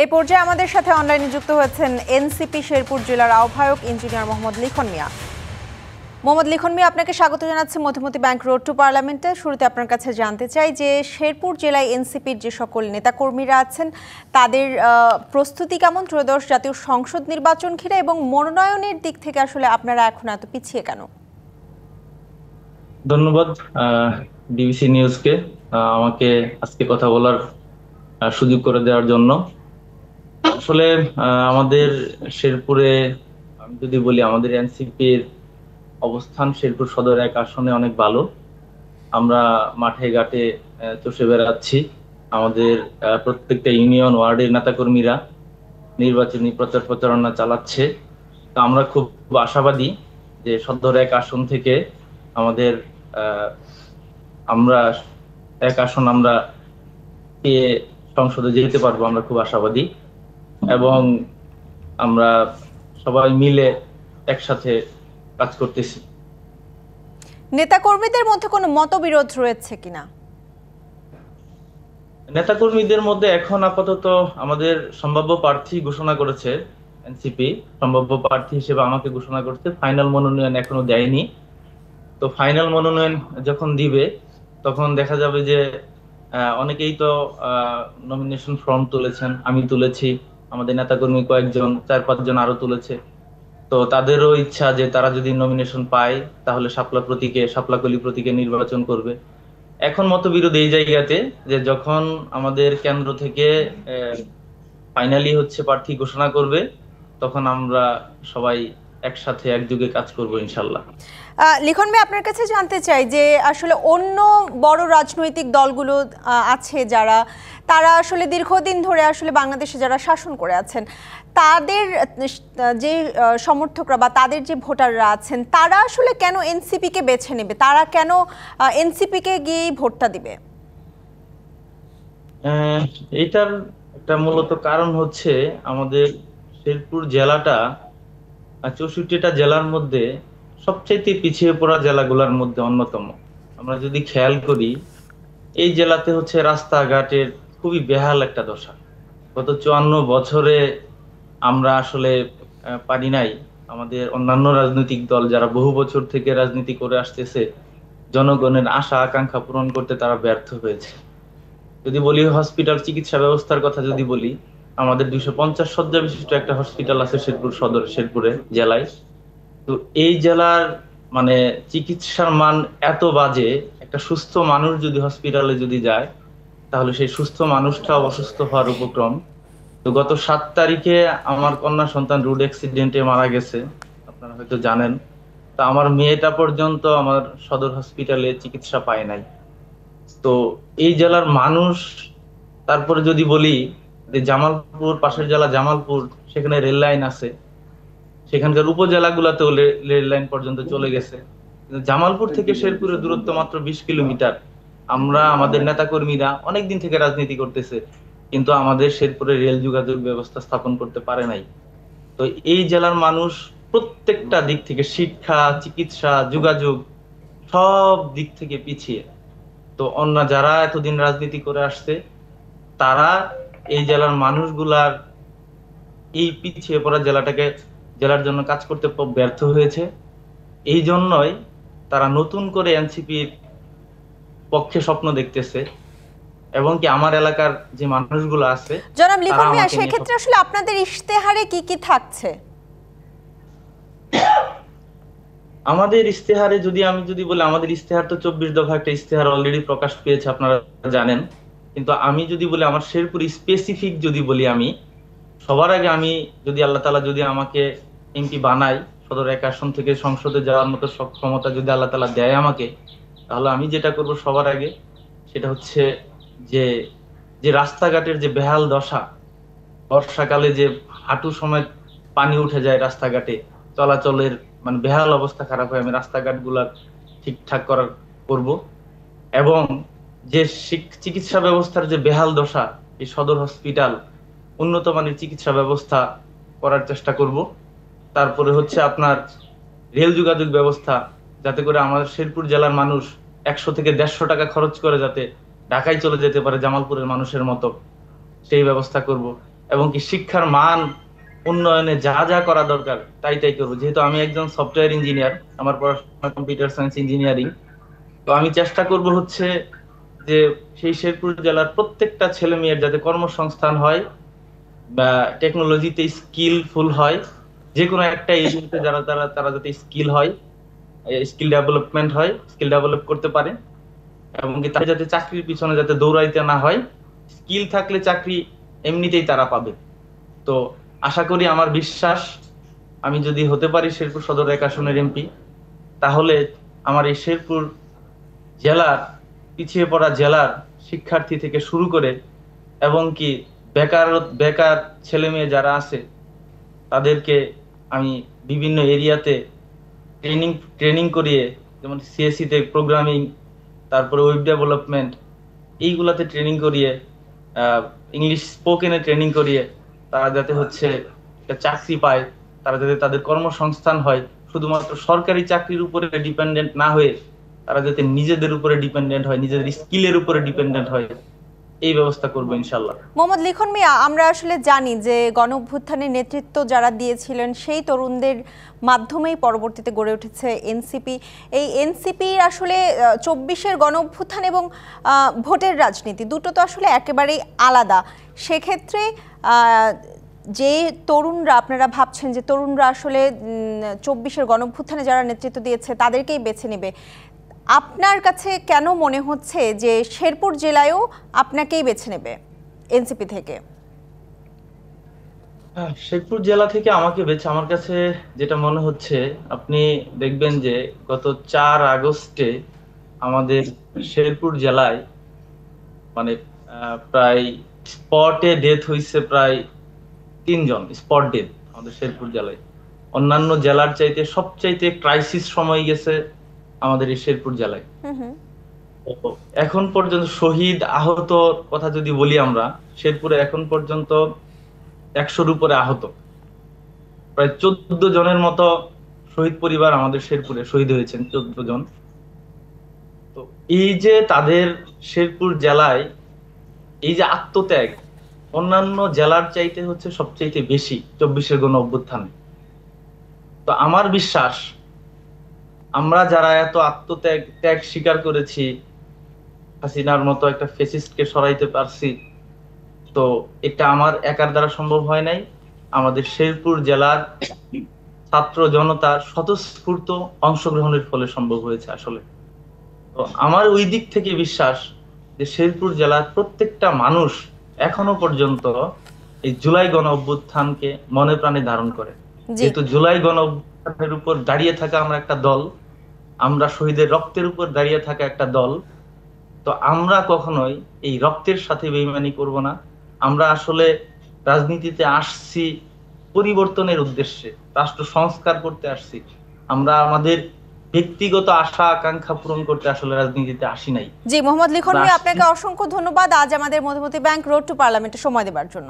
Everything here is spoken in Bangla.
এই পর্যায়ে আমাদের সাথে অনলাইনে যুক্ত হয়েছেন এনসিপি শেরপুর জেলার আহ্বায়ক ইঞ্জিনিয়ার মোহাম্মদ লিখন মিয়া। মোহাম্মদ লিখন মিয়া, আপনাকে স্বাগত জানাচ্ছি মধুমতি ব্যাংক রোড টু পার্লামেন্টে। শুরুতে আপনার কাছে জানতে চাই যে শেরপুর জেলায় এনসিপির যে সকল নেতাকর্মীরা আছেন তাদের প্রস্তুতি কেমন ত্রয়োদশ জাতীয় সংসদ নির্বাচন ঘিরে, এবং মনোনয়নের দিক থেকে আসলে আপনারা এখন এত পিছিয়ে কেন? ধন্যবাদ ডিবিসি নিউজকে আমাকে আজকে কথা বলার সুযোগ করে দেওয়ার জন্য। আসলে আমাদের শেরপুরে আমি যদি বলি, আমাদের এনসিপির অবস্থান শেরপুর সদর এক আসনে অনেক ভালো। আমরা মাঠে ঘাটে চষে বেড়াচ্ছি। আমাদের প্রত্যেকটা ইউনিয়ন ওয়ার্ডের নেতাকর্মীরা নির্বাচনী প্রচার প্রচারণা চালাচ্ছে। তো আমরা খুব আশাবাদী যে সদর এক আসন থেকে আমাদের আহ, আমরা এক আসন আমরা পেয়ে সংসদে যেতে পারবো, আমরা খুব আশাবাদী। এবং আমরা সবাই মিলে একসাথে কাজ করতেছি। নেতাকর্মীদের মধ্যে কোনো মতবিরোধ রয়েছে কিনা? নেতাকর্মীদের মধ্যে এখন আপাতত আমাদের সম্ভাব্য প্রার্থী ঘোষণা করেছে এনসিপি। সম্ভাব্য প্রার্থী হিসেবে আমাকে ঘোষণা করছে, ফাইনাল মনোনয়ন এখনো দেয়নি। তো ফাইনাল মনোনয়ন যখন দিবে তখন দেখা যাবে যে অনেকেই তো নমিনেশন ফর্ম তুলেছেন, আমি তুলেছি, আমাদের নেতাকর্মী কয়েকজন 4-5 জন আরো তুলেছে। তো তাদেরও ইচ্ছা যে তারা যদি নমিনেশন পায় তাহলে শাপলাকলি প্রতীকে নির্বাচন করবে। এখন মতবিরোধ এই জায়গাতে যে যখন আমাদের কেন্দ্র থেকে ফাইনালি হচ্ছে প্রার্থী ঘোষণা করবে, তখন আমরা সবাই একসাথে একযোগে কাজ করব ইনশাল্লাহ। লিখন ভাই, আপনার কাছে জানতে চাই যে আসলে অন্য বড় রাজনৈতিক দলগুলো আছে যারা, তারা আসলে দীর্ঘদিন ধরে আসলে বাংলাদেশে যারা শাসন করে আছেন, তাদের যে সমর্থকরা বা তাদের যে ভোটাররা আছেন, তারা আসলে কেন এনসিপিকে বেছে নেবে? তারা কেন এনসিপিকে গিয়েই ভোটটা দিবে? এটার একটা মূলত কারণ হচ্ছে আমাদের শেরপুর জেলাটা 64টা জেলার মধ্যে সবচেয়ে পিছিয়ে পড়া জেলাগুলোর মধ্যে অন্যতম। আমরা যদি খেয়াল করি, এই জেলাতে হচ্ছে রাস্তাঘাটের খুবই বেহাল একটা দশা। গত 54 বছরে আমরা আসলে পারি নাই। আমাদের অন্যান্য রাজনৈতিক দল যারা বহু বছর থেকে রাজনীতি করে আসতেছে, জনগণের আশা আকাঙ্ক্ষা পূরণ করতে তারা ব্যর্থ হয়েছে। যদি বলি হসপিটাল চিকিৎসা ব্যবস্থার কথা যদি বলি, আমাদের 250 শয্যা বিশিষ্ট একটা হসপিটাল আছে শেরপুরে জেলায়। তো এই জেলার মানে চিকিৎসার মান এত বাজে, একটা সুস্থ মানুষ যদি হসপিটালে যদি যায় তাহলে সেই সুস্থ মানুষটাও অসুস্থ হওয়ার উপক্রম। তো গত 7 তারিখে আমার কন্যা সন্তান রোড অ্যাক্সিডেন্টে মারা গেছে, আপনারা হয়তো জানেন। তো আমার মেয়েটা পর্যন্ত আমার সদর হসপিটালে চিকিৎসা পায় নাই। তো এই জেলার মানুষ, তারপরে যদি বলি যে জামালপুর, পাশের জেলা জামালপুর, সেখানে রেল লাইন আছে, সেখানকার উপজেলাগুলোতেও রেল লাইন পর্যন্ত চলে গেছে। কিন্তু জামালপুর থেকে শেরপুরের দূরত্ব মাত্র 20 কিলোমিটার। আমরা আমাদের নেতাকর্মীরা অনেকদিন থেকে রাজনীতি করতেছে, কিন্তু আমাদের শেরপুরে রেল যোগাযোগ ব্যবস্থা স্থাপন করতে পারে নাই। তো এই জেলার মানুষ প্রত্যেকটা দিক থেকে, শিক্ষা, চিকিৎসা, যোগাযোগ, সব দিক থেকে পিছিয়ে। তো অন্য যারা এতদিন রাজনীতি করে আসছে, তারা এই জেলার মানুষগুলার এই পিছিয়ে পড়া জেলার জন্য কাজ করতে ব্যর্থ হয়েছে। এই জন্যই তারা নতুন করে এনসিপির পক্ষে স্বপ্ন দেখতেছে। এবং কি আমার এলাকার যে মানুষগুলো আছে, জনাব তারা লিখন মিয়া, আমাকে নিয়ে সেক্ষেত্রে আসলে আপনাদের ইশতেহারে কি কি থাকছে? আমাদের ইশতেহারে আমি যদি বলি, আমাদের ইশতেহার তো 24 দফা একটা ইশতেহার অলরেডি প্রকাশ পেয়েছে, আপনারা জানেন। কিন্তু আমি যদি বলি আমার শেরপুর স্পেসিফিক যদি বলি, আমি সবার আগে আমি যদি আল্লাহ তাআলা যদি আমাকে এমপি বানাই, সদর এক আসন থেকে সংসদে যাওয়ার মতো সক্ষমতা যদি আল্লাহ তাআলা দেয় আমাকে, তাহলে আমি যেটা করব সবার আগে সেটা হচ্ছে যে যে রাস্তাঘাটের যে বেহাল দশা, বর্ষাকালে যে হাঁটু সমেত পানি উঠে যায় রাস্তাঘাটে, চলাচলের মানে বেহাল অবস্থা খারাপ হয়, আমি রাস্তাঘাট গুলা ঠিকঠাক করব। এবং যে চিকিৎসা ব্যবস্থার যে বেহাল দশা, এই সদর হসপিটাল উন্নত মানের চিকিৎসা ব্যবস্থা করার চেষ্টা করব। তারপরে হচ্ছে আপনার রেল যোগাযোগ ব্যবস্থা, যাতে করে আমাদের শেরপুর জেলার মানুষ 100 থেকে 150 টাকা খরচ করে যাতে ঢাকায় চলে যেতে পারে জামালপুরের মানুষের মতো, সেই ব্যবস্থা করব। এবং কি শিক্ষার মান উন্নয়নে যা যা করা দরকার তাই তাই করবো। যেহেতু আমি একজন সফটওয়্যার ইঞ্জিনিয়ার, আমার পড়াশোনা কম্পিউটার সায়েন্স ইঞ্জিনিয়ারিং, তো আমি চেষ্টা করব হচ্ছে যে সেই শেরপুর জেলার প্রত্যেকটা ছেলে মেয়ের যাতে কর্মসংস্থান হয় বা টেকনোলজিতে স্কিলফুল হয়, যে কোনো একটা এরিয়াতে যারা তারা তারা যাতে স্কিল হয়, স্কিল ডেভেলপমেন্ট হয়, স্কিল ডেভেলপ করতে পারে, এবং কি তারা যাতে চাকরির পিছনে যাতে দৌড়াইতে না হয়। স্কিল থাকলে চাকরি এমনিতেই তারা পাবে। তো আশা করি, আমার বিশ্বাস, আমি যদি হতে পারি শেরপুর সদর 1 আসনের এমপি, তাহলে আমার এই শেরপুর জেলার, পিছিয়ে পড়া জেলার শিক্ষার্থী থেকে শুরু করে এবং কি বেকার বেকার ছেলে মেয়ে যারা আছে তাদেরকে আমি বিভিন্ন এরিয়াতে ট্রেনিং ট্রেনিং করিয়ে, যেমন সিএসসি তে প্রোগ্রামিং, তারপরে ওয়েব ডেভেলপমেন্ট, এইগুলাতে ট্রেনিং করিয়ে, ইংলিশ স্পোকেনে ট্রেনিং করিয়ে তারা যাতে হচ্ছে একটা চাকরি পায়, তারা যাতে তাদের কর্মসংস্থান হয়, শুধুমাত্র সরকারি চাকরির উপরে ডিপেন্ডেন্ট না হয়ে তারা যাতে নিজেদের উপরে ডিপেন্ডেন্ট হয়, নিজেদের স্কিলের উপরে ডিপেন্ডেন্ট হয়, এই ব্যবস্থা করবো ইনশাল্লাহ। মোহাম্মদ লিখন মিয়া, আমরা আসলে জানি যে গণ অভ্যুত্থানের নেতৃত্ব যারা দিয়েছিলেন সেই তরুণদের মাধ্যমেই পরবর্তীতে গড়ে উঠেছে এনসিপি। এই এনসিপির আসলে 24-এর গণ অভ্যুত্থান এবং ভোটের রাজনীতি দুটো তো আসলে একেবারেই আলাদা। সেক্ষেত্রে যে তরুণরা, আপনারা ভাবছেন যে তরুণরা আসলে 24-এর গণ অভ্যুত্থানে যারা নেতৃত্ব দিয়েছে তাদেরকেই বেছে নেবে, আপনার কাছে কেন মনে হচ্ছে যে শেরপুর জেলায়ও আপনাকেই বেছে নেবে এনসিপি থেকে? শেরপুর জেলা থেকে আমাকে বেছে, আমার কাছে যেটা মনে হচ্ছে, আপনি দেখবেন যে গত 4 আগস্টে আমাদের শেরপুর জেলায় মানে প্রায় স্পটে ডেথ হয়েছে প্রায় 3 জন, স্পট ডেথ আমাদের শেরপুর জেলায়। অন্যান্য জেলার চাইতে সবচাইতে ক্রাইসিস সময় গেছে আমাদের এই শেরপুর জেলায়। তো এখন পর্যন্ত শহীদ আহত কথা যদি বলি, আমরা শেরপুরে এখন পর্যন্ত 100-র উপরে আহত, প্রায় 14 জনের মতো শহীদ পরিবার আমাদের শেরপুরে শহীদ হয়েছেন, 14 জন। তো এই যে তাদের শেরপুর জেলায় এই যে আত্মত্যাগ, অন্যান্য জেলার চাইতে হচ্ছে সবচাইতে বেশি 24-এর গণ অভ্যুত্থানে। তো আমার বিশ্বাস, আমরা যারা এত আত্মত্যাগ ত্যাগ স্বীকার করেছি, হাসিনার মতো একটা ফেসিস্টকে সরাইতে পারছি, তো এটা আমার একার দ্বারা সম্ভব হয় নাই, আমাদের শেরপুর জেলার ছাত্র জনতার স্বতঃস্ফূর্ত অংশগ্রহণের ফলে সম্ভব হয়েছে আসলে। তো আমার ওই দিক থেকে বিশ্বাস যে শেরপুর জেলার প্রত্যেকটা মানুষ এখনো পর্যন্ত এই জুলাই গণ অভ্যুত্থানকে মনে প্রাণে ধারণ করে। যেহেতু জুলাই গণ অভ্যুত্থানের উপর দাঁড়িয়ে থাকা আমরা একটা দল, আমরা শহীদের রক্তের উপর দাঁড়িয়ে থাকা একটা দল, তো আমরা কখনোই এই রক্তের সাথে বেইমানি করব না। আমরা আসলে রাজনীতিতে আসছি পরিবর্তনের উদ্দেশ্যে, রাষ্ট্র সংস্কার করতে আসছি। আমরা আমাদের ব্যক্তিগত আশা আকাঙ্ক্ষা পূরণ করতে আসলে রাজনীতিতে আসি নাই। জি মোহাম্মদ লিখন মিয়া, আপনাকে অসংখ্য ধন্যবাদ আজ আমাদের মধুমতি ব্যাংক রোড টু পার্লামেন্টে সময় দেওয়ার জন্য।